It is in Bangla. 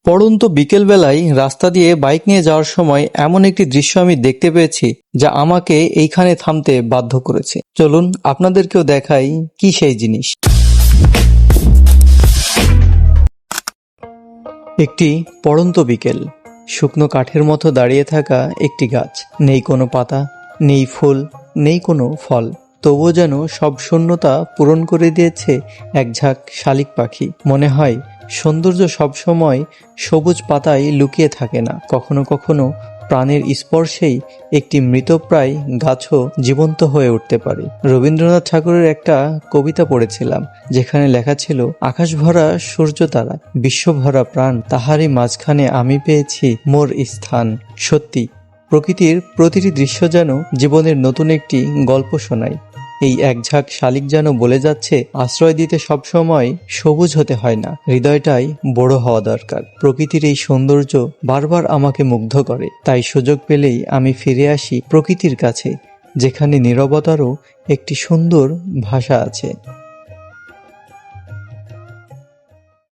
পড়ন্ত বিকেলবেলায় রাস্তা দিয়ে বাইক নিয়ে যাওয়ার সময় এমন একটি দৃশ্য আমি দেখতে পেয়েছি যা আমাকে এইখানে থামতে বাধ্য করেছে। চলুন আপনাদেরকেও দেখাই কি সেই জিনিস। একটি পড়ন্ত বিকেল, শুকনো কাঠের মতো দাঁড়িয়ে থাকা একটি গাছ। নেই কোনো পাতা, নেই ফুল, নেই কোনো ফল, তবুও যেন সব শূন্যতা পূরণ করে দিয়েছে এক ঝাঁক শালিক পাখি। মনে হয় সৌন্দর্য সবসময় সবুজ পাতায় লুকিয়ে থাকে না, কখনো কখনো প্রাণের স্পর্শেই একটি মৃতপ্রায় গাছও জীবন্ত হয়ে উঠতে পারে। রবীন্দ্রনাথ ঠাকুরের একটা কবিতা পড়েছিলাম, যেখানে লেখা ছিল, আকাশ ভরা সূর্য তারা, বিশ্ব ভরা প্রাণ, তাহারই মাঝখানে আমি পেয়েছি মোর স্থান। সত্যি, প্রকৃতির প্রতিটি দৃশ্য যেন জীবনের নতুন একটি গল্প শোনায়। এই এক ঝাঁক শালিক যেন বলে যাচ্ছে, আশ্রয় দিতে সবসময় সবুজ হতে হয় না, হৃদয়টাই বড় হওয়া দরকার। প্রকৃতির এই সৌন্দর্য বারবার আমাকে মুগ্ধ করে, তাই সুযোগ পেলেই আমি ফিরে আসি প্রকৃতির কাছে, যেখানে নীরবতারও একটি সুন্দর ভাষা আছে।